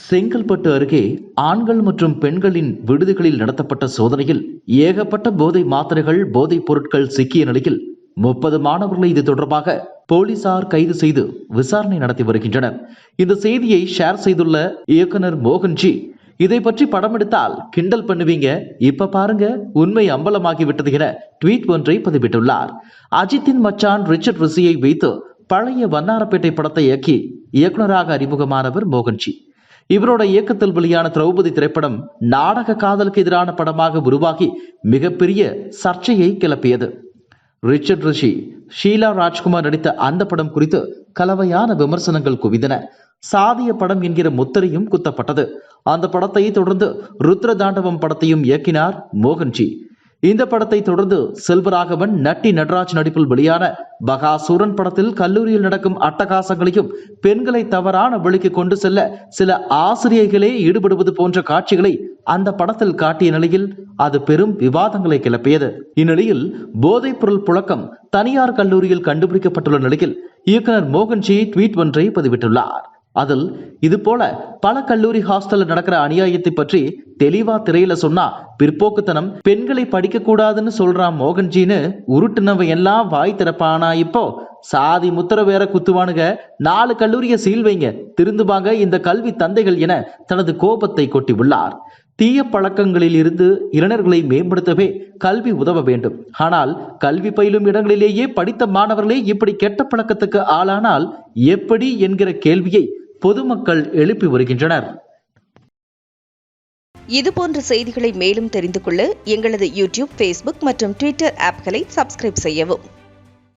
செங்கல்பட்டு அருகே ஆண்கள் மற்றும் பெண்களின் விடுதிகளில் நடத்தப்பட்ட சோதனையில் ஏகப்பட்ட போதை மாத்திரைகள் போதைப் பொருட்கள் சிக்கிய நிலையில் 30 மாணவர்களை இது தொடர்பாக போலீசார் கைது செய்து விசாரணை நடத்தி வருகின்றனர். இந்த செய்தியை ஷேர் செய்துள்ள இயக்குனர் மோகன்ஜி, இதை பற்றி படம் எடுத்தால் கிண்டல் பண்ணுவீங்க, இப்ப பாருங்க உண்மை அம்பலமாகிவிட்டது என ட்வீட் ஒன்றை பதிவிட்டுள்ளார். அஜித்தின் மச்சான் ரிச்சர்ட் ரிஷியை வைத்து பழைய வண்ணாரப்பேட்டை படத்தை இயக்கி இயக்குனராக அறிமுகமானவர் மோகன்ஜி. இவரோட இயக்கத்தில் வெளியான திரௌபதி திரைப்படம் நாடக காதலுக்கு எதிரான படமாக உருவாகி மிகப்பெரிய சர்ச்சையை கிளப்பியது. ரிச்சர்ட் ரிஷி, ஷீலா ராஜ்குமார் நடித்த அந்த படம் குறித்து கலவையான விமர்சனங்கள் குவிந்தன. சாதிய படம் என்கிற முத்திரையும் குத்தப்பட்டது. அந்த படத்தை தொடர்ந்து ருத்ர தாண்டவம் படத்தையும் இயக்கினார் மோகன்ஜி. இந்த படத்தை தொடர்ந்து செல்வராகவன், நட்டி நடராஜ் நடிப்பில் வெளியான பகாசூரன் படத்தில் கல்லூரியில் நடக்கும் அட்டகாசங்களையும் பெண்களை தவறான வழிக்கு கொண்டு செல்ல சில ஆசிரியர்களே ஈடுபடுவது போன்ற காட்சிகளை அந்த படத்தில் காட்டிய நிலையில் அது பெரும் விவாதங்களை கிளப்பியது. இந்நிலையில் போதைப் பொருள் புழக்கம் தனியார் கல்லூரியில் கண்டுபிடிக்கப்பட்டுள்ள நிலையில் இயக்குனர் மோகன்ஜி ட்வீட் ஒன்றை பதிவிட்டுள்ளார். அதில் இது போல பல கல்லூரி ஹாஸ்டல்ல நடக்கிற அநியாயத்தை பற்றி தெளிவா திரையில சொன்னா பிற்போக்குத்தனம், பெண்களை படிக்க கூடாதுன்னு சொல்றான் மோகன்ஜின்னு உருட்டுனவன் எல்லாம் வாய் திறப்பானா? இப்போ சாதி முத்திர வேற குத்துவானுங்க, 4 கல்லூரிய சீல் வைங்க, திருந்துவாங்க இந்த கல்வி தந்தைகள் என தனது கோபத்தை கொட்டியுள்ளார். தீய பழக்கங்களில் இருந்து இளைஞர்களை மேம்படுத்தவே கல்வி உதவ வேண்டும். ஆனால் கல்வி பயிலும் இடங்களிலேயே படித்த மாணவர்களே இப்படி கெட்ட பழக்கத்துக்கு ஆளானால் எப்படி என்கிற கேள்வியை பொதுமக்கள் எழுப்பி வருகின்றனர். இதுபோன்ற செய்திகளை மேலும் தெரிந்து கொள்ள எங்களது யூடியூப், ஃபேஸ்புக் மற்றும் ட்விட்டர் ஆப்களை சப்ஸ்கிரைப் செய்யவும்.